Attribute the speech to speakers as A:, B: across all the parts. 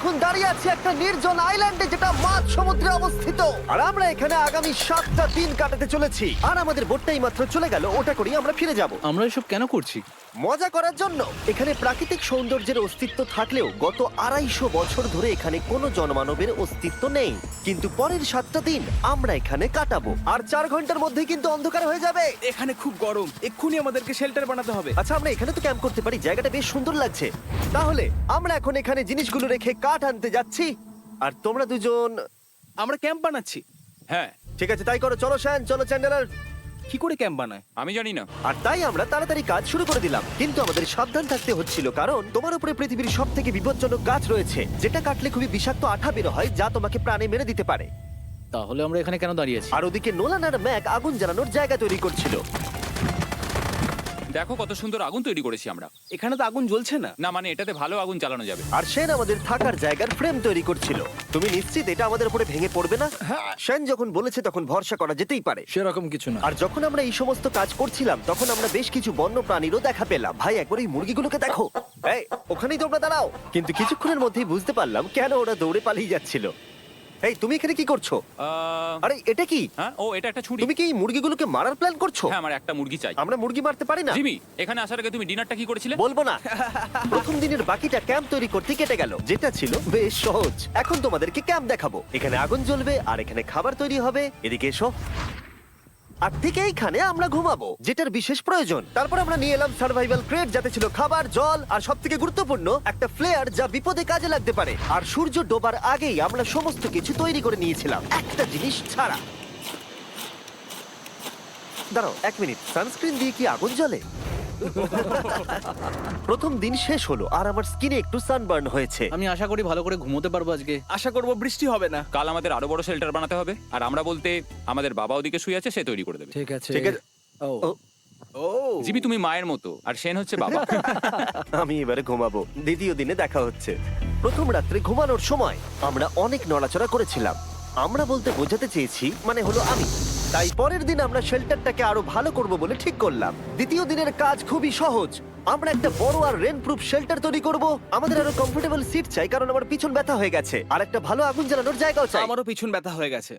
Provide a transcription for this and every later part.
A: এখন দাঁড়িয়ে আছি একটা নির্জন আইল্যান্ডে যেটা মাঝ সমুদ্রে অবস্থিত, আর আমরা এখানে আগামী 7টা দিন কাটাতে চলেছি। আর আমাদের বোটটাই মাত্র চলে গেল, ওটা করেই আমরা ফিরে যাব
B: আমরা এসব কেন করছি?
A: মজা করার জন্য। এখানে প্রাকৃতিক সৌন্দর্যের অস্তিত্ব থাকলেও গত 250 বছর ধরে এখানে কোনো জনমানবের অস্তিত্ব নেই। কিন্তু পরের 7টা দিন আমরা এখানে কাটাবো, আর 4 ঘন্টার মধ্যেই কিন্তু অন্ধকার হয়ে যাবে।
C: এখানে খুব গরম, এক্ষুনি আমাদেরকে শেল্টার বানাতে হবে।
A: আচ্ছা, আমরা এখানে তো ক্যাম্প করতে পারি, জায়গাটা বেশ সুন্দর লাগছে। তাহলে আমরা এখন এখানে জিনিসগুলো রেখে কাঠ আনতে যাচ্ছি, আর তোমরা দুজন।
C: আমরা ক্যাম্প বানাচ্ছি।
D: হ্যাঁ,
A: ঠিক আছে, তাই করো। চলো শ্যান, চলো চ্যান্ডেলার।
C: কি করে ক্যাম্প বানায়?
D: আমি জানি না।
A: আর তাই আমরা তাড়াতাড়ি কাজ শুরু করে দিলাম, কিন্তু আমাদের সাবধান থাকতে হচ্ছিল, কারণ তোমার উপরে পৃথিবীর সব থেকে বিপজ্জনক গাছ রয়েছে, যেটা কাটলে খুবই বিষাক্ত আঠা বের হয়, যা তোমাকে প্রাণে মেরে দিতে পারে।
B: তাহলে আমরা এখানে কেন দাঁড়িয়ে আছি?
A: আর ওদিকে নোলান আর ম্যাক আগুন জ্বালানোর জায়গা তৈরি করছিল।
D: দেখো কত সুন্দর আগুন তৈরি করেছি আমরা।
C: এখানে তো আগুন জ্বলছে না।
D: না মানে এটাতে ভালো আগুন চালানো যাবে।
A: আর সেন আমাদের থাকার জায়গার ফ্রেম তৈরি করছিল। তুমি নিশ্চিত এটা আমাদের উপরে ভেঙে পড়বে না? সেন যখন বলেছে তখন ভরসা করা যেতেই পারে।
B: সেরকম কিছু না।
A: আর যখন আমরা এই সমস্ত কাজ করছিলাম তখন আমরা বেশ কিছু বন্য প্রাণীরও দেখা পেলাম। ভাই, একবার এই মুরগিগুলোকে দেখো। এই, ওখানেই তোমরা দাঁড়াও। কিন্তু কিছুক্ষণের মধ্যেই বুঝতে পারলাম কেন ওরা দৌড়ে পালিয়ে যাচ্ছিল। এই, তুমি এখানে কি করছো? আরে এটা কি?
D: হ্যাঁ, ও এটা একটা ছুরি।
A: তুমি কি এই মুরগিগুলোকে মারার প্ল্যান করছো?
D: হ্যাঁ, আমার একটা মুরগি চাই।
A: আমরা মুরগি মারতে পারি না।
D: জিমি, এখানে আসার আগে তুমি ডিনারটা কি করেছিলে?
A: বলবো না। প্রথম দিনের বাকিটা ক্যাম্প তৈরি করতে কেটে গেল, যেটা ছিল বেশ সহজ। এখন তোমাদেরকে ক্যাম্প দেখাবো। এখানে আগুন জ্বলবে আর এখানে খাবার তৈরি হবে। এদিকে এসো। আর ঠিক এইখানে আমরা ঘুমাবো, যেটার বিশেষ প্রয়োজন। তারপর আমরা নিয়ে এলাম সার্ভাইভাল ক্রেট, যাতে ছিল খাবার, জল আর সবথেকে গুরুত্বপূর্ণ একটা ফ্লেয়ার, যা বিপদে কাজে লাগতে পারে। আর সূর্য ডোবার আগেই আমরা সমস্ত কিছু তৈরি করে নিয়েছিলাম, একটা জিনিস ছাড়া। দাঁড়াও 1 মিনিট, সানস্ক্রিন দিয়ে কি আগুন জ্বলে? প্রথম দিন শেষ হলো আর আমার স্কিনে একটু সানবার্ন হয়েছে।
B: আমি আশা করি ভালো করে ঘুমোতে পারবো আজকে।
C: আশা করব বৃষ্টি হবে না।
D: কাল আমাদের আরো বড় শেল্টার বানাতে হবে, আর আমরা বলতে আমাদের বাবা ওদিকে শুয়ে আছে, সে তৈরি করে দেবে।
B: ঠিক আছে।
A: ঠিক আছে।
B: ও
A: ও,
C: ও
D: জিমি, তুমি মায়ের মতো আর সেন হচ্ছে বাবা।
A: আমি এবারে ঘুমাবো। দ্বিতীয় দিনে দেখা হচ্ছে। প্রথম রাত্রে ঘুমানোর সময় আমরা অনেক নড়াচড়া করেছিলাম। আমরা বলতে বোঝাতে চেয়েছি, মানে হলো আমি। তাই পরের দিন আমরা শেল্টারটাকে আরো ভালো করব বলে ঠিক করলাম। দ্বিতীয় দিনের কাজ খুবই সহজ। আমরা একটা বড় আর রেন প্রুফ শেল্টার তৈরি করব। আমাদের আরো কমফোর্টেবল সিট চাই, কারণ আমার পিছন ব্যথা হয়ে গেছে, আর একটা ভালো আগুন জ্বালানোর জায়গাও চাই।
C: আমারও পিছন ব্যথা হয়ে গেছে।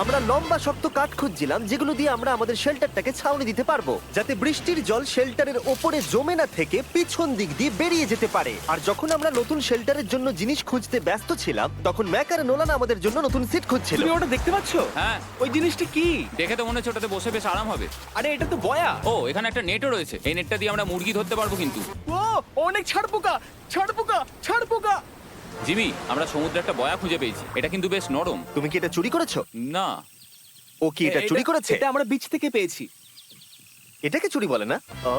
A: আমরা লম্বা শক্ত কাঠ খুঁজছিলাম, যেগুলো দিয়ে আমরা আমাদের শেল্টারটাকে ছাউনি দিতে পারবো, যাতে বৃষ্টির জল শেল্টারের ওপরে জমে না থেকে পিছন দিক দিয়ে বেরিয়ে যেতে পারে। আর যখন আমরা নতুন শেল্টারের জন্য জিনিস খুঁজতে ব্যস্ত ছিলাম, তখন ম্যাক আর নোলান আমাদের জন্য নতুন সিট খুঁজছিল।
C: তুমি ওটা দেখতে পাচ্ছো?
D: হ্যাঁ,
C: ওই জিনিসটা কি?
D: দেখে তো মনে হচ্ছে ওটাতে বসে বেশ আরাম হবে।
C: আরে এটা তো বয়া।
D: ও, এখানে একটা নেটও রয়েছে। এই নেটটা দিয়ে আমরা মুরগি ধরতে পারবো। কিন্তু
C: ও অনেক ছাড় পোকা, ছাড় পোকা, ছাড় পোকা।
D: জিমি, আমরা সমুদ্রে একটা বয়া খুঁজে পেয়েছি। এটা কিন্তু বেশ নরম।
A: তুমি কি এটা চুরি করেছো?
D: না,
A: ও কি এটা চুরি করেছে?
C: এটা আমরা বিচ থেকে পেয়েছি।
A: এটাকে চুরি বলে না? ও,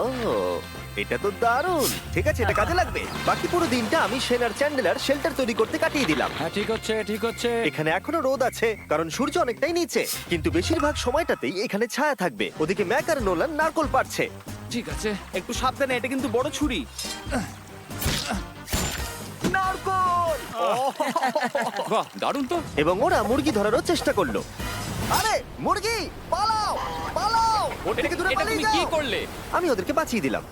A: এটা তো দারুণ। ঠিক আছে, এটা কাজে লাগবে। বাকি পুরো দিনটা আমি সেন আর চ্যান্ডেলার শেল্টার তৈরি করতে কাটিয়ে দিলাম।
B: হ্যাঁ, ঠিক হচ্ছে, ঠিক হচ্ছে।
A: এখানে এখনো রোদ আছে, কারণ সূর্য অনেকটাই নিচে, কিন্তু বেশিরভাগ সময়টাতেই এখানে ছায়া থাকবে। ওদিকে ম্যাক আর নোলান নারকল পাড়ছে।
D: ঠিক আছে।
C: একটু সাবধানে, এটা কিন্তু বড় ছুরি। নারকল!
D: বাহ, দারুণ তো।
A: এবং ওরা মুরগি ধরারও চেষ্টা করলো। আরে মুরগি, পালাও পালাও, ওর থেকে দূরে
D: এটা
A: পালিয়ে
D: তুমি কি
A: যাও।
D: করলে?
A: আমি ওদেরকে বাঁচিয়ে দিলাম।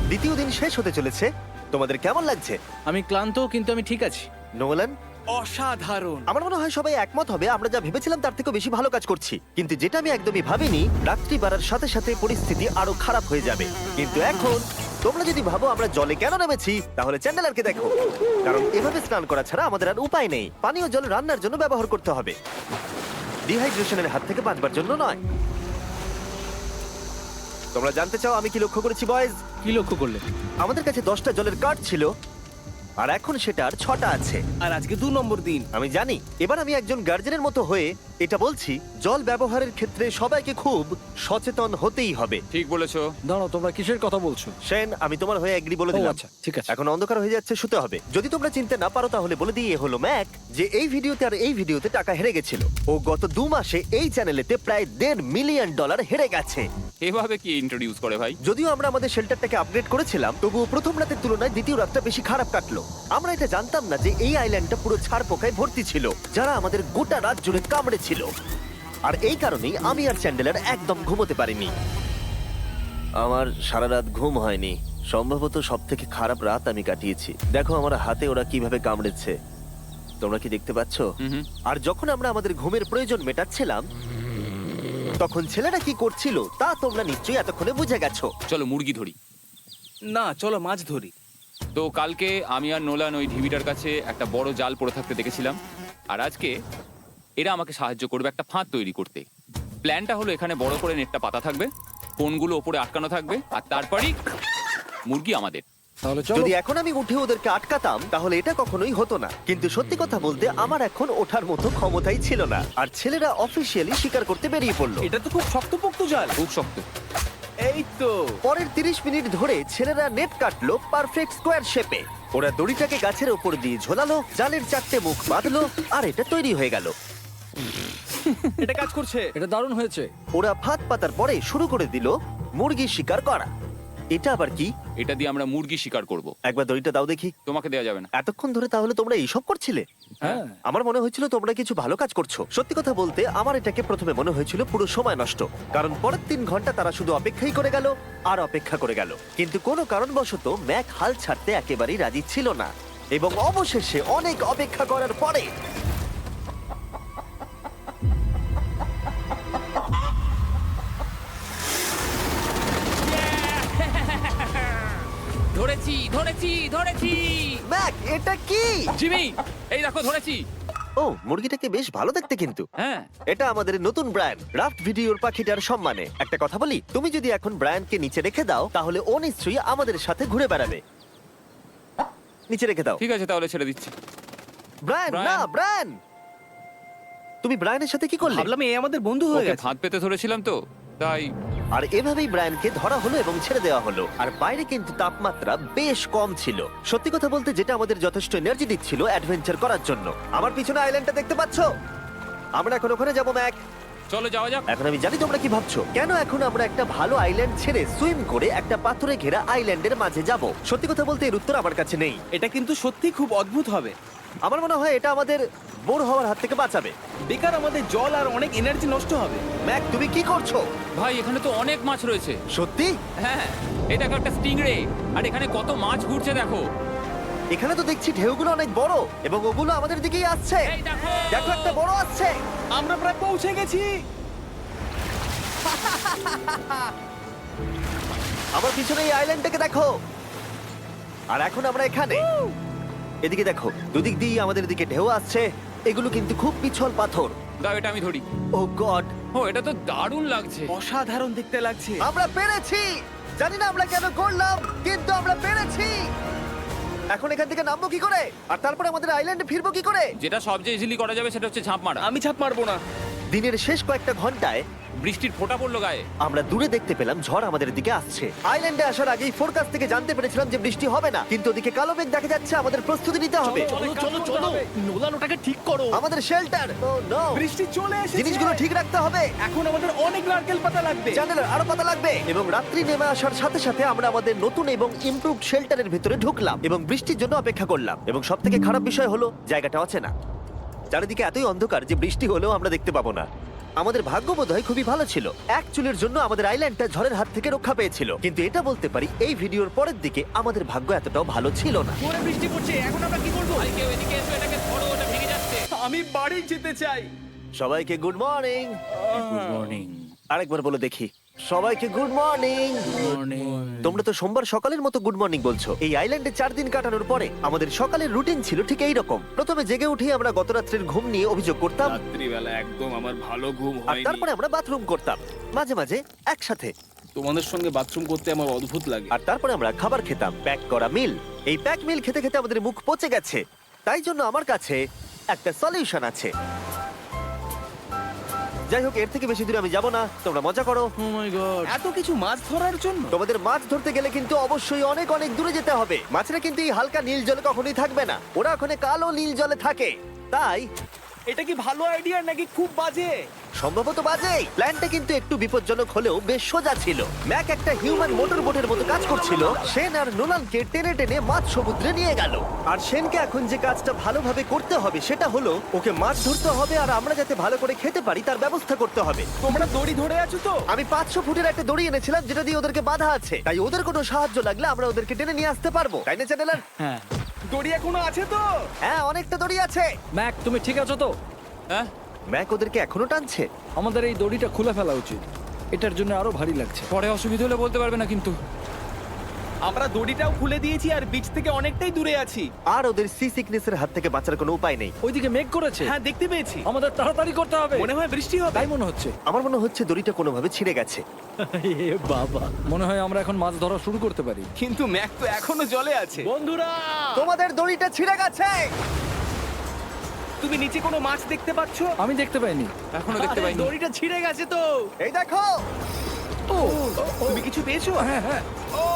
A: দ্বিতীয় দিন শেষ হতে চলেছে। তোমাদের কেমন লাগছে?
B: আমি ক্লান্ত, কিন্তু আমি ঠিক আছি।
A: নোলান?
C: অসাধারণ।
A: আমার মনে হয় সবাই একমত হবে, আমরা যা ভেবেছিলাম তার থেকে বেশি ভালো কাজ করছি। কিন্তু যেটা আমি একদমই ভাবিনি, রাত্রি বাড়ার সাথে সাথে পরিস্থিতি আরো খারাপ হয়ে যাবে। কিন্তু এখন তোমরা যদি ভাবো আমরা জলে কেন নেমেছি, তাহলে চ্যান্ডেলারকে দেখো। কারণ এভাবে স্নান করা ছাড়া আমাদের আর উপায় নেই। পানীয় জল রান্নার জন্য ব্যবহার করতে হবে, ডিহাইড্রেশনের হাত থেকে বাঁচবার জন্য নয়। তোমরা জানতে চাও আমি কি লক্ষ্য করেছি বয়েজ?
B: কি লক্ষ্য করলে?
A: আমাদের কাছে 10টা জলের কার্ড ছিল, আর এখন সেটা আর 6টা আছে।
C: আর আজকে 2 নম্বর দিন।
A: আমি জানি। এবার আমি একজন গার্জেনের মতো হয়ে এটা বলছি, জল ব্যবহারের ক্ষেত্রে সবাইকে খুব সচেতন হতেই হবে।
D: ঠিক বলেছো।
B: দাঁড়াও, তোমরা কিসের কথা বলছো?
A: সেন, আমি তোমার হয়ে এগ্রি বলে দিলাম।
B: আচ্ছা, ঠিক আছে।
A: এখন অন্ধকার হয়ে যাচ্ছে, শুতে হবে। যদি তোমরা চিনতে না পারো তাহলে বলে দিয়ে হলো ম্যাক, যে এই ভিডিওতে আর এই ভিডিওতে টাকা হেরে গেছিল। ও গত 2 মাসে এই চ্যানেলেতে প্রায় $1.5 মিলিয়ন হেরে গেছে।
D: এভাবে কি ইন্ট্রোডিউস করে ভাই?
A: যদিও আমরা আমাদের শেল্টারটাকে আপগ্রেড করেছিলাম, তবুও প্রথম রাতের তুলনায় দ্বিতীয় রাতটা বেশি খারাপ কাটলো। আমরা এটা জানতাম না যে এই আইল্যান্ডটা পুরো ছাড় পোকায় ভর্তি ছিল, যারা আমাদের গোটা রাত জুড়ে কামড়েছিল। আর এই কারণেই আমি আর চ্যান্ডেলার একদম ঘুমোতে পারিনি। আমার সারা রাত ঘুম হয়নি। সম্ভবত সব থেকে খারাপ রাত আমি কাটিয়েছি। দেখো আমার হাতে ওরা কিভাবে কামড়েছে, তোমরা কি দেখতে পাচ্ছ?
D: হুম।
A: আর যখন আমরা আমাদের ঘুমের প্রয়োজন মেটাচ্ছিলাম, তখন ছেলেরা কি করছিল তা তোমরা নিশ্চয়ই এতক্ষণে বুঝে গেছো।
D: চলো মুরগি ধরি।
C: না, চলো মাছ ধরি।
D: তো কালকে আমি আর নোলান ওই ঢিবিটার কাছে একটা বড় জাল পড়ে থাকতে দেখেছিলাম, আর আজকে এরা আমাকে সাহায্য করবে একটা ফাঁদ তৈরি করতে। প্ল্যানটা হলো এখানে বড় করে নেটটা পাতা থাকবে, কোনগুলো ওপরে আটকানো থাকবে, আর তারপরেই মুরগি আমাদের।
B: তাহলে চলো।
A: যদি এখন আমি উঠে ওদেরকে আটকাতাম তাহলে এটা কখনোই হতো না, কিন্তু সত্যি কথা বলতে আমার এখন ওঠার মতো ক্ষমতাই ছিল না। আর ছেলেরা অফিসিয়ালি স্বীকার করতে বেরিয়ে পড়লো।
C: এটা তো খুব শক্তপোক্ত জাল।
D: খুব শক্ত।
C: এই তো।
A: পরের 30 মিনিট ধরে ছেলেরা নেট কাটলো পারফেক্ট স্কোয়ার শেপে। ওরা দড়িটাকে গাছের ওপর দিয়ে ঝোলালো, জালের 4টে মুখ বাঁধলো, আর এটা তৈরি হয়ে গেল।
C: এটা কাজ করছে।
B: এটা দারুণ হয়েছে।
A: ওরা ফাঁদ পাতার পরে শুরু করে দিল মুরগি শিকার করা। এটা আবার কি?
D: এটা দিয়ে আমরা মুরগি শিকার করব।
A: একবার দড়িটা দাও দেখি।
D: তোমাকে দেওয়া যাবে না।
A: এতক্ষণ ধরে তাহলে তোমরা এইসব করছিলে?
B: হ্যাঁ।
A: আমার মনে হয়েছিল তোমরা কিছু ভালো কাজ করছো। সত্যি কথা বলতে আমার এটাকে প্রথমে মনে হয়েছিল পুরো সময় নষ্ট, কারণ পরের 3 ঘন্টা তারা শুধু অপেক্ষাই করে গেল আর অপেক্ষা করে গেল। কিন্তু কোনো কারণবশত ম্যাক হাল ছাড়তে একেবারেই রাজি ছিল না, এবং অবশেষে অনেক অপেক্ষা করার পরে
D: ধরেছি ধরেছি ধরেছি।
A: ম্যাক, এটা কি?
D: জিমি, এই দেখো ধরেছি।
A: ও, মুরগিটাকে বেশ ভালো দেখতে কিন্তু।
D: হ্যাঁ।
A: এটা আমাদের নতুন ব্র্যান্ড রাফট ভিডিওর পাখিটার সম্মানে। একটা কথা বলি, তুমি যদি এখন ব্র্যান্ডকে নিচে রেখে দাও তাহলে ও নিশ্চয়ই আমাদের সাথে ঘুরে বেড়াবে। নিচে রেখে দাও।
D: ঠিক আছে, তাহলে ছেড়ে দিচ্ছি।
A: Brian,
D: Brian.
A: না ব্রায়ান, তুমি ব্রায়ানের সাথে কি করলে?
C: ভাবলাম এই আমাদের বন্ধু হয়ে
D: ওকে
C: গেছে।
D: ফাঁদ পেতে ধরেছিলাম তো, তাই।
A: আর এভাবেই ব্রায়ানকে ধরা হলো এবং ছেড়ে দেওয়া হলো। আর বাইরে কিন্তু তাপমাত্রা বেশ কম ছিল। সত্যি কথা বলতে যেটা আমাদের যথেষ্ট এনার্জি দিচ্ছিল অ্যাডভেঞ্চার করার জন্য। আমার পিছনে আইল্যান্ডটা দেখতে পাচ্ছ? আমরা এখন ওখানে যাবো ম্যাক।
D: চলো যাওয়া যাক।
A: এখন আমি জানি তোমরা কি ভাবছো, কেন এখন আমরা একটা ভালো আইল্যান্ড ছেড়ে সুইম করে একটা পাথরে ঘেরা আইল্যান্ডের মাঝে যাব? সত্যি কথা বলতে এর উত্তর আমার কাছে নেই।
C: এটা কিন্তু সত্যি খুব অদ্ভুত হবে।
A: আমার মনে হয় এটা আমাদের বোর হওয়ার হাত থেকে বাঁচাবে।
C: বেকার আমাদের জল আর অনেক এনার্জি নষ্ট হবে।
A: ম্যাক, তুমি কি করছো?
D: ভাই এখানে তো অনেক মাছ রয়েছে।
A: সত্যি?
D: হ্যাঁ, এই দেখো একটা স্টিংরে, আর এখানে কত মাছ ঘুরছে দেখো।
A: এখানে তো দেখছি ঢেউগুলো অনেক বড় এবং ওগুলো আমাদের দিকেই আসছে।
D: এই দেখো।
A: দেখো, একটা বড় আসছে।
C: আমরা প্রায় পৌঁছে গেছি।
A: আমার পিছনে এই আইল্যান্ডটাকে দেখো। আর এখন আমরা এখানে। এদিকে দেখো, দুদিক দিয়ে আমাদের দিকে ঢেউ আসছে। এগুলো কিন্তু খুব পিছল পাথর।
D: দাও, এটা আমি ধরি।
A: ও গড,
D: ও, এটা তো দারুণ লাগছে।
C: অসাধারণ দেখতে লাগছে।
A: আমরা পেরেছি। জানি না আমরা কেন করলাম, কিন্তু আমরা পেরেছি। এখন এখান থেকে নামবো কি করে, আর তারপরে আমাদের আইল্যান্ডে ফিরবো কি করে?
D: যেটা সবচেয়ে ইজিলি করা যাবে সেটা হচ্ছে ঝাঁপ মারা।
C: আমি ছাপ মারবো না।
A: দিনের শেষ কয়েকটা ঘন্টায়
D: বৃষ্টির ফোঁটা পড়লো গায়ে।
A: আমরা দূরে দেখতে পেলাম ঝড় আমাদের দিকে আসছে। আইল্যান্ডে আসার আগেই ফোরকাস্ট থেকে জানতে পেরেছিলাম যে বৃষ্টি হবে না, কিন্তু ওদিকে কালো মেঘ দেখা যাচ্ছে। আমাদের প্রস্তুতি নিতে হবে।
C: চলো চলো চলো, নোলান ওটাকে ঠিক করো।
A: আমাদের শেল্টার, ও নো,
C: বৃষ্টি চলে এসেছে।
A: জিনিসগুলো ঠিক রাখতে হবে।
C: এখন আমাদের অনেক নারকেল পাতা লাগবে।
A: জানালার আরো পাতা লাগবে। এবং রাত্রি নেমে আসার সাথে সাথে আমরা আমাদের নতুন এবং ইমপ্রুভড শেল্টারের ভিতরে ঢুকলাম এবং বৃষ্টির জন্য অপেক্ষা করলাম। এবং সব থেকে খারাপ বিষয় হলো জায়গাটা অচেনা। চারিদিকে এতই অন্ধকার যে বৃষ্টি হলেও আমরা দেখতে পাবো না। আমাদের ভাগ্য বোধহয় খুবই ভালো ছিল। এক চুলের জন্য আমাদের আইল্যান্ডটা ঝড়ের হাত থেকে রক্ষা পেয়েছিল, কিন্তু এটা বলতে পারি এই ভিডিওর পরের দিকে আমাদের ভাগ্য এতটাও ভালো ছিল না।
C: জোরে বৃষ্টি পড়ছে, এখন আমরা কি করব?
D: ভাই কেউ এদিকে এসো, এটাকে ধরো, ওটা ভেঙে যাচ্ছে।
C: আমি বাড়ি যেতে চাই।
A: সবাইকে গুড মর্নিং।
B: Good morning.
A: আরেকবার বলে দেখি, সবাইকে গুড মর্নিং। তোমরা তো সোমবার সকালের মতো গুড মর্নিং বলছো। এই আইল্যান্ডে 4 দিন কাটানোর পরে আমাদের সকালের রুটিন ছিল ঠিক এই রকম। প্রথমে জেগে উঠেই আমরা গত রাত্রের ঘুম নিয়ে অভিযোগ করতাম,
C: রাত্রিবেলা একদম আমার ভালো ঘুম
A: আর
C: হয়নি।
A: তারপরে আমরা বাথরুম করতাম, মাঝে মাঝে একসাথে।
C: তোমাদের সঙ্গে বাথরুম করতে আমার অদ্ভুত লাগে।
A: আর তারপরে আমরা খাবার খেতাম, প্যাক করা মিল। এই প্যাক মিল খেতে খেতে আমাদের মুখ পচে গেছে, তাই জন্য আমার কাছে একটা সলিউশন আছে। যাই হোক, এর থেকে বেশি দূরে আমি যাব না, তোমরা মজা করো।
B: ও মাই গড।
C: এত কিছু মাছ ধরার জন্য?
A: তোমাদের মাছ ধরতে গেলে কিন্তু অবশ্যই অনেক অনেক দূরে যেতে হবে। মাছেরা কিন্তু এই হালকা নীল জলে কখনোই থাকবে না, ওরা ওখানে কালো নীল জলে থাকে। তাই
C: এটা কি ভালো আইডিয়া নাকি খুব বাজে?
A: সম্ভবত বাজে। প্ল্যানটা কিন্তু একটু বিপজ্জনক হলেও বেশ সোজা ছিল। ম্যাক একটা হিউম্যান মোটর বোটের মতো কাজ করছিল। শেন আর নোলানকে টেনে টেনে মাছ সমুদ্রে নিয়ে গেল। আর শেনকে এখন যে কাজটা ভালোভাবে করতে হবে সেটা হলো ওকে মাছ ধরতে হবে আর আমরা যাতে ভালো করে খেতে পারি তার ব্যবস্থা করতে হবে।
C: তোমরা দড়ি ধরে আছো তো?
A: আমি 500 ফুটের একটা দড়ি এনেছিলাম যেটা দিয়ে ওদেরকে বাঁধা আছে, তাই ওদের কোনো সাহায্য লাগলে আমরা ওদেরকে টেনে নিয়ে আসতে পারবো, তাই না চ্যানেলার?
B: হ্যাঁ
C: দড়ি এখনো আছে তো?
A: হ্যাঁ, অনেকটা দড়ি আছে।
B: ম্যাক, তুমি ঠিক আছো তো?
D: হ্যাঁ,
A: ম্যাক ওদেরকে এখনো টানছে।
B: আমাদের এই দড়িটা খুলে ফেলা উচিত, এটার জন্য আরো ভারী লাগছে।
D: পরে অসুবিধা হলে বলতে পারবে না কিন্তু।
C: আমরা দড়িটাও খুলে দিয়েছি আর বিচ থেকে অনেকটাই দূরে আছি।
A: আর ওদের সি সিকনেসের হাত থেকে বাঁচার কোনো উপায় নেই।
B: ওইদিকে মেঘ করেছে।
C: হ্যাঁ, দেখতে পেয়েছি।
B: আমাদের তাড়াতাড়ি করতে হবে।
C: মনে হয় বৃষ্টি হবে।
B: তাই মনে হচ্ছে।
A: আমার মনে হচ্ছে দড়িটা কোনোভাবে ছিঁড়ে গেছে।
B: এ বাবা, মনে হয় আমরা এখন মাছ ধরা শুরু করতে পারি।
C: কিন্তু ম্যাক তো এখনো জলে আছে।
B: বন্ধুরা,
A: তোমাদের দড়িটা ছিঁড়ে গেছে।
C: তুমি নিচে কোনো মাছ দেখতে পাচ্ছ?
B: আমি দেখতে পাইনি।
D: এখনো দেখতে পাইনি।
C: দড়িটা ছিঁড়ে গেছে তো।
A: এই দেখো।
B: ও
C: তুমি কিছু পেয়েছো?
B: হ্যাঁ হ্যাঁ,
C: ও,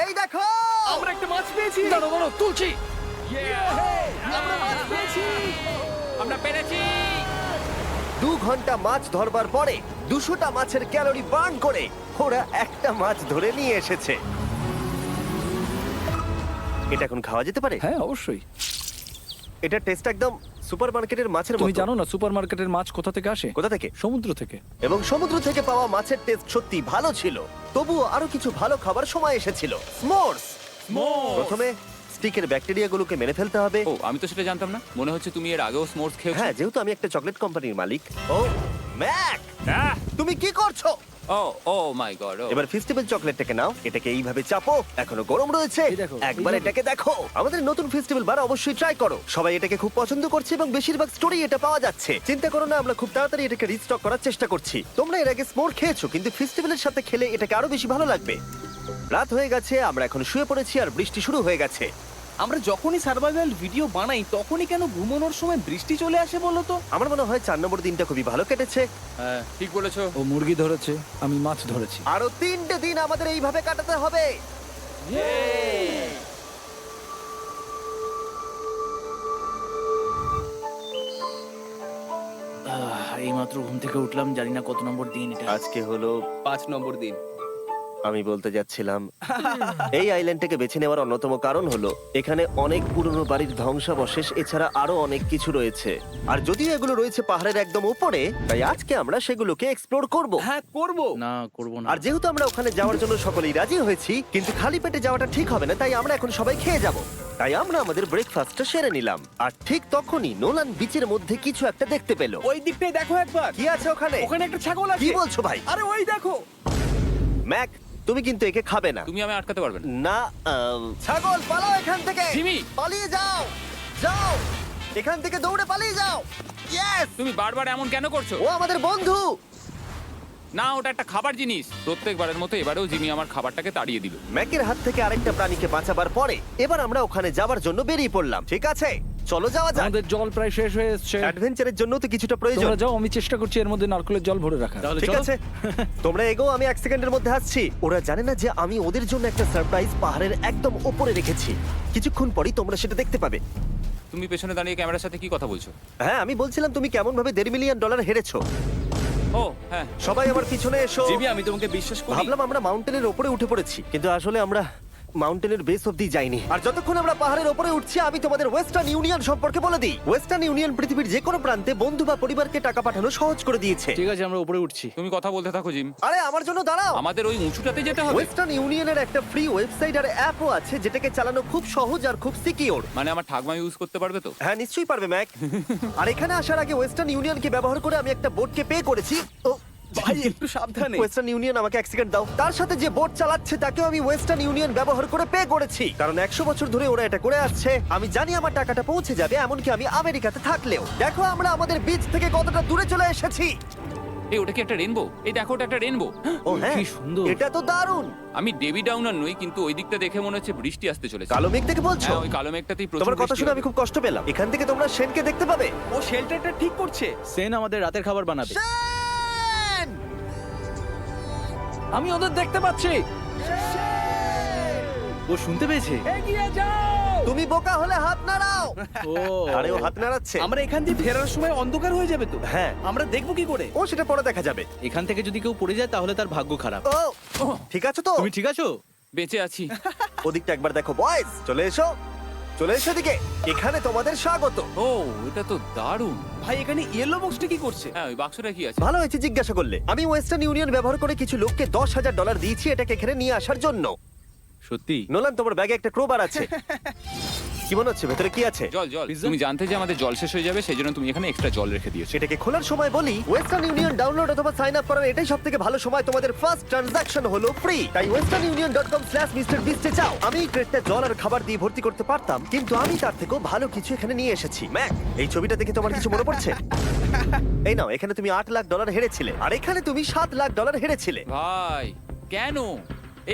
A: এই দেখো।
C: আমরা একটা মাছ পেয়েছি।
B: দাঁড়ো দাঁড়ো, তুলছি।
C: আমরা মাছ পেয়েছি।
D: আমরা পেরেছি।
A: 2 ঘন্টা মাছ ধরবার পরে 200টা মাছের ক্যালোরি বার্ন করে ওরা একটা মাছ ধরে নিয়ে এসেছে। এটা এখন খাওয়া যেতে পারে?
B: হ্যাঁ অবশ্যই।
A: এটা টেস্ট একদম সুপারমার্কেটের মাছের
B: তুমি
A: মতো।
B: জানো না সুপারমার্কেটের মাছ কোথা থেকে আসে?
A: কোথা থেকে?
B: সমুদ্র থেকে।
A: এবং সমুদ্র থেকে পাওয়া মাছের টেস্ট সত্যি ভালো ছিল। তবুও আরো কিছু ভালো খাবার সময় এসেছিল। স্মোর্স। প্রথমে স্টিকের ব্যাকটেরিয়াগুলোকে মেরে ফেলতে হবে।
D: ও, আমি তো সেটা জানতাম না। মনে হচ্ছে তুমি এর আগেও স্মোর্স খেয়েছো।
A: হ্যাঁ, যেহেতু আমি একটা চকলেট কোম্পানির মালিক। ও ম্যাক,
D: আহ!
A: তুমি কি করছো?
D: ও ও মাই গড।
A: এবার ফেস্টিভ্যাল চকলেটটাকে নাও, এটাকে এইভাবে চাপো, এখনো গরম রয়েছে।
B: এই দেখো,
A: একবার
B: এইভাবে।
A: এটাকে দেখো। আমাদের নতুন ফেস্টিভ্যাল বার অবশ্যই ট্রাই করো। সবাই এটাকে খুব পছন্দ করছে এবং বেশিরভাগ স্টোরি এটা পাওয়া যাচ্ছে। চিন্তা করো না, আমরা খুব তাড়াতাড়ি এটাকে রিস্টক করার চেষ্টা করছি। তোমরা এর আগে স্মোর খেয়েছো, কিন্তু ফেস্টিভ্যালের সাথে খেলে এটাকে আরো বেশি ভালো লাগবে। রাত হয়ে গেছে, আমরা এখন শুয়ে পড়েছি আর বৃষ্টি শুরু হয়ে গেছে।
C: আমরা যখনই সার্ভাইভাল ভিডিও বানাই তখনই কেন ঘুমানোর সময় বৃষ্টি চলে আসে বলো তো?
A: আমার মনে হয় 4 নম্বর দিনটা খুবই ভালো কেটেছে।
D: হ্যাঁ, ঠিক বলেছো।
B: ও মুরগি ধরেছে, আমি মাছ ধরেছি।
A: আরো 3টে দিন আমাদের এইভাবে কাটাতে হবে।
E: এইমাত্র ঘুম থেকে উঠলাম, জানি না কত নম্বর দিন এটা।
A: আজকে হলো
C: 5 নম্বর দিন।
A: আমি বলতে যাচ্ছিলাম এই আইল্যান্ডটাকে বেছে নেওয়ার অন্যতম কারণ হলো এখানে অনেক পুরনো বাড়ির ধ্বংসাবশেষ, এছাড়া আরো অনেক কিছু রয়েছে। আর যদিও এগুলো রয়েছে পাহাড়ের একদম উপরে, তাই আজকে আমরা সেগুলোকে এক্সপ্লোর করব।
C: হ্যাঁ, করব।
E: না, করব না।
A: আর যেহেতু আমরা ওখানে যাওয়ার জন্য সকলেই রাজি হয়েছি, কিন্তু খালি পেটে যাওয়াটা ঠিক হবে না, তাই আমরা এখন সবাই খেয়ে যাব। তাই আমরা আমাদের ব্রেকফাস্টটা সেরে নিলাম। আর ঠিক তখনই নোলান বিচের মধ্যে কিছু একটা দেখতে পেল।
C: ওই দিকটাই দেখো একবার।
A: কি আছে ওখানে?
C: ওখানে একটা ছাগল আছে।
A: কি বলছো ভাই?
C: আরে ওই দেখো।
A: ম্যাক, তুমি কিন্তু একে খাবে না।
D: তুমি আমায় আটকাতে পারবে না।
A: না, ছাগল পালাও এখান থেকে।
D: জিমি!
A: পালিয়ে যাও, যাও এখান থেকে, দৌড়ে পালিয়ে যাও। ইয়েস,
D: তুমি বারবার এমন কেন করছো?
A: ও আমাদের বন্ধু।
D: না, ওটা একটা খাবার জিনিস। প্রত্যেকবারের মতো এবারেও জিমি আমার খাবারটাকে তাড়িয়ে দিল।
A: ম্যাকের হাত থেকে আরেকটা প্রাণীকে বাঁচাবার পরে এবার আমরা ওখানে যাওয়ার জন্য বেরিয়ে পড়লাম। ঠিক আছে, চলো যাওয়া যাক।
B: আমাদের জল প্রায় শেষ হয়ে এসেছে।
A: অ্যাডভেঞ্চারের জন্য তো কিছুটা প্রয়োজন।
B: তোমরা যাও, আমি চেষ্টা করছি এর মধ্যে নারকেলের জল ভরে রাখা।
E: তাহলে
A: ঠিক
E: চলো।
A: আছে, তোমরা এগো, আমি 1 সেকেন্ডের মধ্যে আসছি। ওরা জানে না যে আমি ওদের জন্য একটা সারপ্রাইজ পাহাড়ের একদম উপরে রেখেছি। কিছুক্ষণ পরেই তোমরা সেটা দেখতে পাবে।
D: তুমি পেছনে দাঁড়িয়ে ক্যামেরার সাথে কি কথা বলছো?
A: হ্যাঁ, আমি বলছিলাম তুমি কেমন ভাবে $1.5 মিলিয়ন হেরেছো।
D: ও হ্যাঁ,
A: সবাই আমার পিছনে এসো।
C: জিমি, আমি তোমাকে বিশ্বাস করি।
A: ভাবলাম আমরা মাউন্টেনের উপরে উঠে পড়েছি, কিন্তু আসলে আমরা মাউন্টেনের বেস অব্দি যাইনি। আর যতক্ষণ আমরা পাহাড়ের উপরে উঠছি, আমি তোমাদের ওয়েস্টার্ন ইউনিয়ন সম্পর্কে বলে দিই। ওয়েস্টার্ন ইউনিয়ন পৃথিবীর যে কোনো প্রান্তে বন্ধু বা পরিবারকে টাকা পাঠানো সহজ করে দিয়েছে।
E: ঠিক আছে, আমরা উপরে উঠছি।
D: তুমি কথা বলতে থাকো জিম।
A: আরে আমার জন্য দাঁড়াও।
D: আমাদের ওই উঁচুটাতে যেতে হবে।
A: ওয়েস্টার্ন ইউনিয়নের একটা ফ্রি ওয়েবসাইট আর অ্যাপও আছে, যেটাকে চালানো খুব সহজ আর খুব সিকিউর।
D: মানে আমার ঠাকমা ইউজ করতে পারবে তো?
A: হ্যাঁ, নিশ্চয়ই পারবে ম্যাক। আর এখানে আসার আগে ওয়েস্টার্ন ইউনিয়নকে ব্যবহার করে আমি একটা বোটকে পে করেছি। ও
C: ভাই, একটু সাবধানে।
A: ওয়েস্টার্ন ইউনিয়ন আমাকে 1 সেকেন্ড দাও। তার সাথে যে বোট চালাচ্ছে তাকেও আমি ওয়েস্টার্ন ইউনিয়ন ব্যবহার করে পে করেছি, কারণ 100 বছর ধরে ওরা এটা করে আসছে। আমি জানি আমার টাকাটা পৌঁছে যাবে, এমনকি আমি আমেরিকাতে থাকলেও। দেখো আমরা আমাদের বিচ থেকে কতটা দূরে চলে এসেছি।
D: এই, ওটা কি একটা রেনবো? এই দেখো, ওটা একটা রেনবো।
A: ও হ্যাঁ,
E: কি সুন্দর।
A: এটা তো দারুণ।
D: আমি ডেভি ডাউনার নই, কিন্তু ওই দিকটা দেখে মনে হচ্ছে বৃষ্টি আসতে চলেছে।
A: কালো মেঘ থেকে বলছো?
D: হ্যাঁ, ওই কালো মেঘটাতেই প্রচুর
A: তোমার কথা
D: বৃষ্টি
A: শুনে
D: হবে।
A: আমি খুব কষ্ট পেলাম। এখান থেকে তোমরা শেনকে দেখতে পাবে।
C: ও শেল্টারটা ঠিক করছে।
E: সেন আমাদের রাতের খাবার বানাবে।
A: শেন!
B: আমি ওদের দেখতে পাচ্ছি।
E: ও শুনতে পেয়েছে।
A: তুমি বোকা হলে হাত নাড়াও।
E: ও
A: আরে ও হাত নাড়াচ্ছে।
C: আমরা এখান দিয়ে ফেরার সময় অন্ধকার হয়ে যাবে তো।
A: হ্যাঁ।
C: আমরা দেখবো কি করে?
A: ও সেটা পরে দেখা যাবে।
E: এখান থেকে যদি কেউ পড়ে যায় তাহলে তার ভাগ্য খারাপ।
A: ও ঠিক আছে তো?
E: তুমি ঠিক আছো?
D: বেঁচে আছি।
A: ওদিকটা একবার দেখো বয়েজ, চলে এসো, চলে এসো এদিকে। এখানে তোমাদের স্বাগত।
D: ও এটা তো দারুণ।
C: ভাই এখানে ইয়েলো বক্সটা কি করছে?
D: হ্যাঁ ওই বাক্সটা কি আছে?
A: ভালো হয়েছে জিজ্ঞাসা করলে। আমি ওয়েস্টার্ন ইউনিয়ন ব্যবহার করে কিছু লোককে $10,000 দিয়েছি এটাকে এখানে নিয়ে আসার জন্য।
E: সত্যি?
A: নোলান, তোমার ব্যাগে একটা ক্রোবার আছে। কি মনে হচ্ছে ভেতরে কি আছে?
D: জল জল। তুমি জানতে যে আমাদের জল শেষ হয়ে যাবে সেই জন্য তুমি এখানে এক্সট্রা জল রেখে দিয়েছো।
A: সেটাকে খোলার সময় বলি, ওয়েস্টার্ন ইউনিয়ন ডাউনলোড অথবা সাইন আপ করার এটাই সবথেকে ভালো সময়। তোমাদের ফার্স্ট ট্রানজাকশন হলো ফ্রি। তাই westernunion.com/MrBeast এ যাও। আমি এই ক্রেটটা জল আর খাবার দিয়ে ভর্তি করতে পারতাম, কিন্তু আমি তার থেকেও ভালো কিছু এখানে নিয়ে এসেছি। ম্যাক, এই ছবিটা দেখে তোমার কিছু মনে পড়ছে? এই নাও, এখানে তুমি $8 লাখ হেরেছিলে, আর এখানে তুমি $7 লাখ হেরেছিলে।
D: ভাই কেন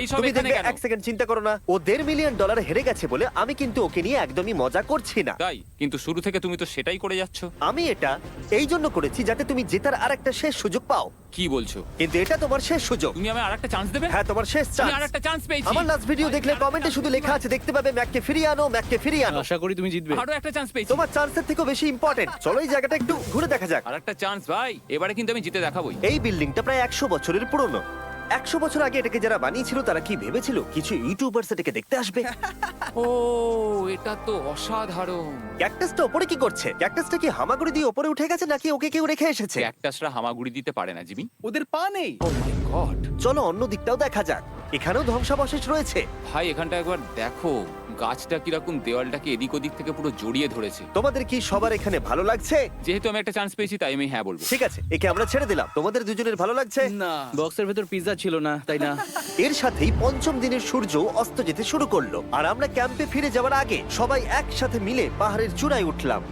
D: এই সব
A: তুমি
D: এখানে
A: দেখবে,
D: কেন?
A: এক সেকেন্ড চিন্তা করো না। ও $1.5 মিলিয়ন হেরে গেছে বলে আমি কিন্তু ওকে নিয়ে একদমই মজা করছি না।
D: তাই কিন্তু শুরু থেকে তুমি তো সেটাই করে যাচ্ছ।
A: আমি এটা এই জন্য করেছি যাতে তুমি জেতার আরেকটা শেষ সুযোগ পাও,
D: কি বলছো?
A: কিন্তু এটা তোমার শেষ সুযোগ।
D: তুমি আমায় আরেকটা চান্স দেবে?
A: হ্যাঁ, তোমার শেষ
D: আমি
A: চান্স।
D: আরেকটা চান্স পেয়েছি।
A: আমার লাস্ট ভিডিও দেখলে কমেন্টে শুধু লেখা আছে, দেখতে পাবে ম্যাককে ফিরিয়ে আনো, ম্যাককে ফিরিয়ে আনো।
E: আশা করি তুমি জিতবে।
D: আরো একটা চান্স পেয়েছি।
A: তোমার চান্সের থেকেও বেশি ইম্পর্টেন্ট। চলো এই জায়গাটা একটু ঘুরে দেখা যাক।
D: আরেকটা চান্স ভাই, এবারে কিন্তু আমি জিতে দেখাবোই।
A: এই বিল্ডিংটা প্রায় 100 বছরের পুরনো। 100 বছর আগে এটাকে যারা বানিয়েছিল তারা কি ভেবেছিল কিছু ইউটিউবার্স এটাকে দেখতে আসবে?
D: ও এটা তো অসাধারণ।
A: ক্যাকটাসটা ওপরে কি করছে? ক্যাকটাসটা কি হামাগুড়ি দিয়ে ওপরে উঠে গেছে নাকি ওকে কেউ রেখে এসেছে?
D: ক্যাকটাসরা হামাগুড়ি দিতে পারে না জিমি।
C: ওদের পা নেই।
D: ও মাই গড।
A: চলো অন্য দিকটাও দেখা যাক। এখানেও ধ্বংসাবশেষ রয়েছে।
D: ভাই এখানটা একবার দেখো, গাছটা কিরকম দেওয়ালটাকে এদিক ওদিক থেকে পুরো জড়িয়ে ধরেছে।
A: তোমাদের কি সবার এখানে ভালো লাগছে?
D: যেহেতু আমি একটা চান্স পেয়েছি তাই আমি হ্যাঁ বলবো।
A: ঠিক আছে, একে আমরা ছেড়ে দিলাম। তোমাদের দুজনের ভালো লাগছে?
C: না।
E: বক্সের ভেতর পিৎজা ছিল না, তাই না?
A: এর সাথেই পঞ্চম দিনের সূর্য অস্ত যেতে শুরু করলো, আর আমরা ক্যাম্পে ফিরে যাওয়ার আগে সবাই একসাথে মিলে পাহাড়ের চূড়ায় উঠলাম।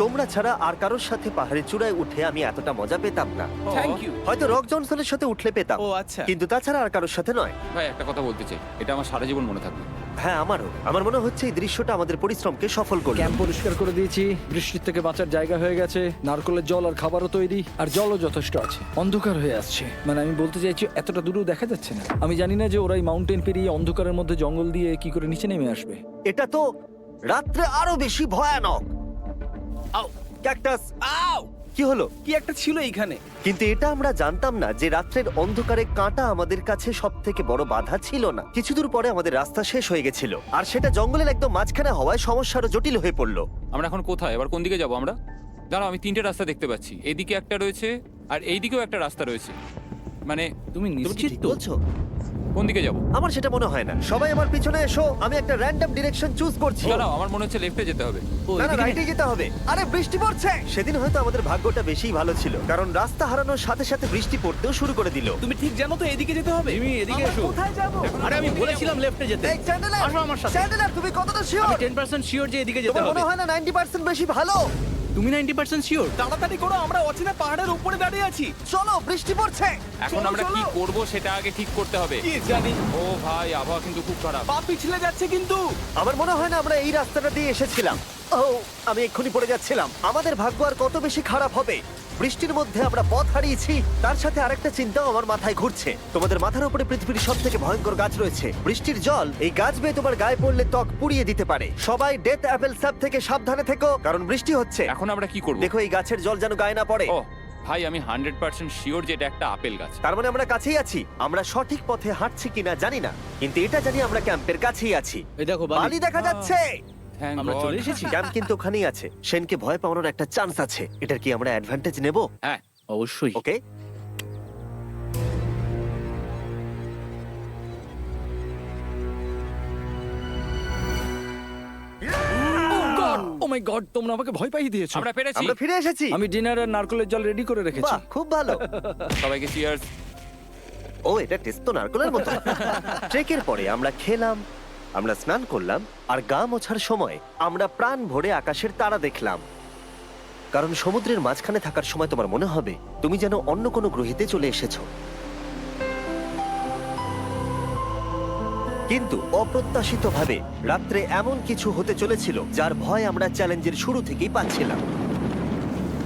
A: তোমরা ছাড়া আর কারোর সাথে পাহাড়ের চূড়ায় উঠে আমি এতটা মজা পেতাম না।
C: Thank you.
A: হয়তো রক জনসনের সাথে উঠলে পেতাম,
C: ও আচ্ছা।
A: কিন্তু তাছাড়া আর কারোর সাথে নয়।
D: ভাই একটা কথা বলতে চাই, এটা আমার সারা জীবন মনে থাকবে।
A: হ্যাঁ, আমারও। আমার মনে হচ্ছে এই দৃশ্যটা আমাদের পরিশ্রমকে সফল করলো।
B: ক্যাম্প পরিষ্কার করে দিয়েছি, বৃষ্টির থেকে বাঁচার জায়গা হয়ে গেছে, নারকেলের জল আর খাবারও তৈরি, আর জলও যথেষ্ট আছে। অন্ধকার হয়ে আসছে, মানে আমি বলতে চাইছি এতটা দূরেও দেখা যাচ্ছে না। আমি জানি না যে ওরা এই মাউন্টেন পেরিয়ে অন্ধকারের মধ্যে জঙ্গল দিয়ে কি করে নিচে নেমে আসবে।
A: এটা তো রাত্রে আরো বেশি ভয়ানক।
C: আউ,
A: ক্যাকটাস,
C: আউ!
A: কি হলো?
C: কি একটা ছিল এইখানে।
A: কিন্তু এটা আমরা জানতাম না যে রাত্রের অন্ধকারে কাঁটা আমাদের কাছে সব থেকে বড় বাধা ছিল না। কিছু দূর পরে আমাদের রাস্তা শেষ হয়ে গেছিল, আর সেটা জঙ্গলের একদম মাঝখানে হওয়ায় সমস্যা আরো জটিল হয়ে পড়লো।
D: আমরা এখন কোথায়, এবার কোন দিকে যাবো আমরা? দাঁড়াও, আমি তিনটে রাস্তা দেখতে পাচ্ছি। এইদিকে একটা রয়েছে আর এইদিকেও একটা রাস্তা রয়েছে। মানে
E: তুমি
A: তুমি কি
E: নিশ্চিত
A: ঠিক
E: তো?
A: বলছো?
D: কোন দিকে যাবো?
A: আমার সেটা মনে হয় না। সবাই আমার পিছনে এসো, আমি একটা র্যান্ডম ডিরেকশন চুজ করছি।
D: দাঁড়াও, আমার মনে হচ্ছে লেফটে যেতে হবে।
E: ও,
A: না না,
E: এদিকে
A: রাইটে যেতে হবে। আরে বৃষ্টি পড়ছে। সেদিন হয়তো আমাদের ভাগ্যটা বেশি ভালো ছিল, কারণ রাস্তা হারানোর সাথে সাথে বৃষ্টি পড়তেও শুরু করে দিল।
C: তুমি ঠিক জানো তো এদিকে যেতে হবে?
E: জিমি, এদিকে
C: আমরা
E: এসো।
C: কোথায় যাবো?
E: আরে আমি বলেছিলাম লেফটে যেতে।
A: এই চ্যান্ডেলার,
E: আসো আমার সাথে।
A: চ্যান্ডেলার, তুমি কতটা শিওর?
E: আমি 10% শিওর যে এদিকে যেতে
A: তোমার
E: হবে।
A: মনে হয় না 90% বেশি ভালো?
E: তুমি 90% শিওর?
C: তাড়াতাড়ি করো, আমরা অচেনা পাহাড়ের উপরে দাঁড়িয়ে আছি।
A: চলো, বৃষ্টি পড়ছে।
D: এখন
C: চলো,
D: আমরা কি
C: চলো।
D: করব সেটা আগে ঠিক করতে হবে।
C: কি জানি,
D: ও ভাই, আবহাওয়া কিন্তু খুব খারাপ।
C: পা পিছলে যাচ্ছে কিন্তু।
A: আমার মনে হয় না আমরা এই রাস্তাটা দিয়ে এসেছিলাম। ও, আমি এক্ষুনি পড়ে যাচ্ছিলাম। আমাদের ভাগ্য আর কত বেশি খারাপ হবে। বৃষ্টির মধ্যে আমরা পথ হারিয়েছি, তার সাথে আরেকটা চিন্তাও আমার মাথায় ঘুরছে। তোমাদের মাথার উপরে পৃথিবীর সব থেকে ভয়ঙ্কর গাছ রয়েছে। বৃষ্টির জল এই গাছ বেয়ে তোমার গায়ে পড়লে ত্বক পুড়িয়ে দিতে পারে। সবাই ডেথ অ্যাপেল স্যাপ থেকে সাবধানে থেকো, কারণ বৃষ্টি হচ্ছে।
D: এখন আমরা কি করব?
A: দেখো, এই গাছের জল যেন গায়ে না পড়ে।
D: ও ভাই, আমি 100% শিওর যে এটা একটা আপেল গাছ।
A: তার মানে আমরা কাছেই আছি। আমরা সঠিক পথে হাঁটছি কিনা জানি না, কিন্তু এটা জানি আমরা ক্যাম্পের কাছেই আছি।
E: এই দেখো
A: বালি
E: বালি।
A: দেখা যাচ্ছে।
D: Thank
E: আমরা
D: God.
E: চলে এসেছি।
A: ক্যাম্প কিন্তু ওখানেই আছে। সেনকে ভয় পাওয়ানোর একটা চান্স আছে। এটার কি আমরা অ্যাডভান্টেজ নেব?
D: হ্যাঁ,
E: অবশ্যই।
A: ওকে,
B: ও মাই গড, তোমরা আমাকে ভয় পাইয়ে দিয়েছো।
D: আমরা পেরেছি।
A: আমরা ফিরে এসেছি।
B: আমি ডিনার আর নারকেলের জল রেডি করে রেখেছি।
A: বাহ, খুব ভালো।
D: সবাইকে চিয়ার্স।
A: ও, এটা টেস্ট তো নারকেলের মতো। ট্রেকের পরে আমরা খেলাম, আমরা স্নান করলাম, আর গা মোছার সময় আমরা প্রাণ ভরে আকাশের তারা দেখলাম। কারণ সমুদ্রের মাঝখানে থাকার সময় তোমার মনে হবে তুমি যেন অন্য কোনো গ্রহেতে চলে এসেছো। কিন্তু অপ্রত্যাশিতভাবে রাত্রে এমন কিছু হতে চলেছিল যার ভয় আমরা চ্যালেঞ্জের শুরু থেকেই পাচ্ছিলাম।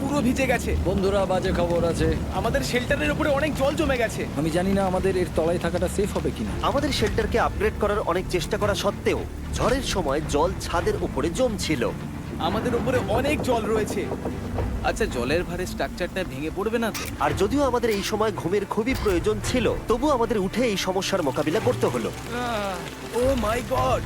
C: পুরো ভিজে গেছে।
B: বন্ধুরা, বাজে খবর আছে।
C: আমাদের শেল্টারের উপরে অনেক জল জমে গেছে।
B: আমি জানি না আমাদের এর তলায় থাকাটা সেফ হবে কিনা।
A: আমাদের শেল্টারকে আপগ্রেড করার অনেক চেষ্টা করা সত্ত্বেও ঝড়ের সময় জল ছাদের উপরে জমছিল।
C: আমাদের উপরে অনেক জল রয়েছে। আচ্ছা, জলের ভারে স্ট্রাকচারটা ভেঙে পড়বে না তো?
A: আর যদিও আমাদের এই সময় ঘুমের খুবই প্রয়োজন ছিল, তবু আমাদের উঠে এই সমস্যার মোকাবিলা করতে হলো।
C: ও মাই গড,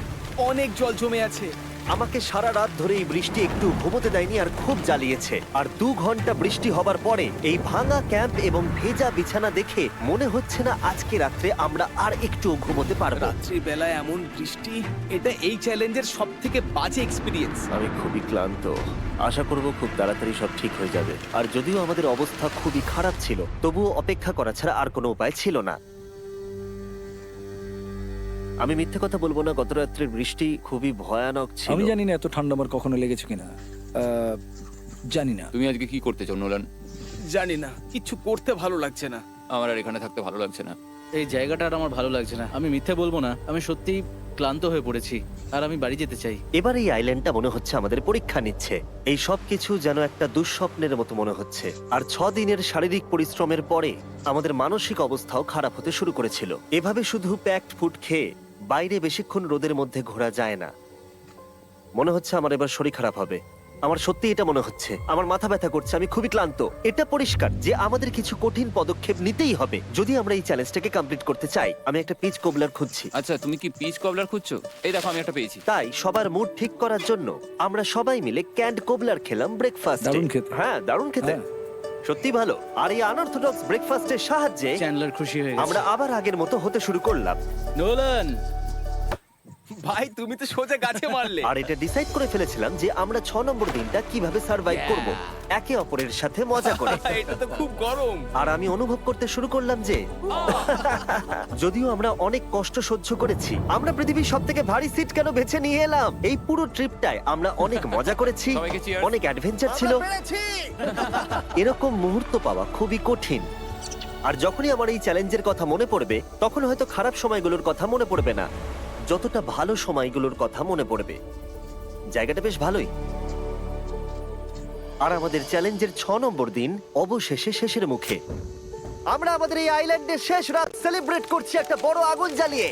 C: অনেক জল জমে আছে।
A: আমাকে সারা রাত ধরে এই বৃষ্টি একটু ঘুমোতে দেয়নি আর খুব জ্বালিয়েছে। আর 2 ঘন্টা বৃষ্টি হবার পরে এই ভাঙা ক্যাম্প এবং ভেজা বিছানা দেখে মনে হচ্ছে না আজকে রাত্রে আমরা আর একটু ঘুমোতে পারবো।
C: রাত্রি বেলায় এমন বৃষ্টি, এটা এই চ্যালেঞ্জের সব থেকে বাজে এক্সপিরিয়েন্স।
A: আমি খুবই ক্লান্ত। আশা করব খুব তাড়াতাড়ি সব ঠিক হয়ে যাবে। আর যদিও আমাদের অবস্থা খুবই খারাপ ছিল, তবুও অপেক্ষা করা ছাড়া আর কোনো উপায় ছিল না। আমি মিথ্যে কথা বলবো না, গত রাত্রের বৃষ্টি খুবই ভয়ানক ছিল।
B: আমি জানি না এত ঠান্ডা আমার কখনো লেগেছে কিনা। জানি না।
D: তুমি আজকে কি করতে চাও নোলান?
C: জানি না, কিছু করতে ভালো লাগছে না।
D: আমার আর এখানে থাকতে ভালো লাগছে না।
E: এই জায়গাটা আর আমার ভালো লাগছে না। আমি মিথ্যে বলবো না, আমি সত্যিই ক্লান্ত হয়ে পড়েছি আর আমি বাড়ি যেতে চাই।
A: এবার এই আইল্যান্ডটা মনে হচ্ছে আমাদের পরীক্ষা নিচ্ছে। এই সব কিছু যেন একটা দুঃস্বপ্নের মতো মনে হচ্ছে। আর 6 দিনের শারীরিক পরিশ্রমের পরে আমাদের মানসিক অবস্থাও খারাপ হতে শুরু করেছিল। এভাবে শুধু প্যাকড ফুড খেয়ে বাইরে বেশিক্ষণ রোদের মধ্যে ঘোরা যায় না। মনে হচ্ছে আমার এবার শরীর খারাপ হবে। আমার সত্যি এটা মনে হচ্ছে। আমার মাথা ব্যথা করছে, আমি খুবই ক্লান্ত। এটা পরিষ্কার যে আমাদের কিছু কঠিন পদক্ষেপ নিতেই হবে যদি আমরা এই চ্যালেঞ্জটাকে কমপ্লিট করতে চাই। আমি একটা পিচ কোবলার খুঁজছি।
D: আচ্ছা, তুমি কি পিচ কবলার খুঁজছো? এই দেখো, আমি একটা পেয়েছি।
A: তাই সবার মুড ঠিক করার জন্য আমরা সবাই মিলে ক্যান্ড কোবলার খেলাম ব্রেকফাস্ট।
B: দারুণ খেতে।
A: হ্যাঁ, দারুণ খেতে।
B: হ্যাঁ।
A: সত্যি ভালো। আর এই আনঅর্থোডক্স ব্রেকফাস্টের সাহায্যে
E: চ্যান্ডলার খুশি হয়ে গেছে।
A: আমরা আবার আগের মতো হতে শুরু করলাম।
E: নোলান,
C: ভাই, তুমি তো সোজা গাছে মারলে।
A: আর এটা ডিসাইড করে ফেলেছিলাম যে আমরা 6 নম্বর দিনটা কিভাবে সার্ভাইভ করব, একে অপরের সাথে মজা করে।
C: এটা তো খুব গরম।
A: আর আমি অনুভব করতে শুরু করলাম যে যদিও আমরা অনেক কষ্ট সহ্য করেছি, আমরা পৃথিবীর সবথেকে ভারী সিট কেন বেছে নিয়ে এলাম। এই পুরো ট্রিপটায় আমরা অনেক মজা করেছি,
D: সবাইকে cheers।
A: অনেক অ্যাডভেঞ্চার ছিল। এরকম মুহূর্ত পাওয়া খুবই কঠিন। আর যখনই আমার এই চ্যালেঞ্জের কথা মনে পড়বে, তখন হয়তো খারাপ সময়গুলোর কথা মনে পড়বে না, যতটা ভালো সময়গুলোর কথা মনে পড়বে। জায়গাটা বেশ ভালোই। আর আমাদের চ্যালেঞ্জের 6 নম্বর দিন অবশেষে শেষের মুখে। আমরা আমাদের এই আইল্যান্ডের শেষ রাত সেলিব্রেট করছি একটা বড় আগুন জ্বালিয়ে।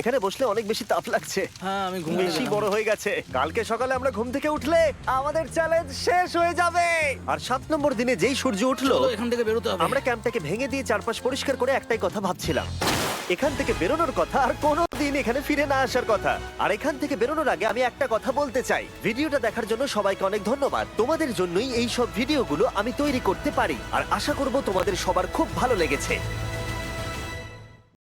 A: এখানে বসলে অনেক বেশি তাপ লাগছে।
E: হ্যাঁ, আমি ঘুমিয়ে
A: বেশি
E: গেলাম।
A: বড় হয়ে গেছে। কালকে সকালে আমরা ঘুম থেকে উঠলে আমাদের চ্যালেঞ্জ শেষ হয়ে যাবে। আর 7 নম্বর দিনে যেই সূর্য উঠলো,
E: চলো, এখান থেকে বেরোতে হবে।
A: আমরা ক্যাম্পটাকে ভেঙে দিয়ে চারপাশ পরিষ্কার করে একটাই কথা ভাবছিলাম, এখান থেকে বেরোনোর কথা আর কোনোদিন এখানে ফিরে না আসার কথা। আর এখান থেকে বেরোনোর আগে আমি একটা কথা বলতে চাই, ভিডিওটা দেখার জন্য সবাইকে অনেক ধন্যবাদ। তোমাদের জন্যই এই সব ভিডিওগুলো আমি তৈরি করতে পারি। আর আশা করব তোমাদের সবার খুব ভালো লেগেছে।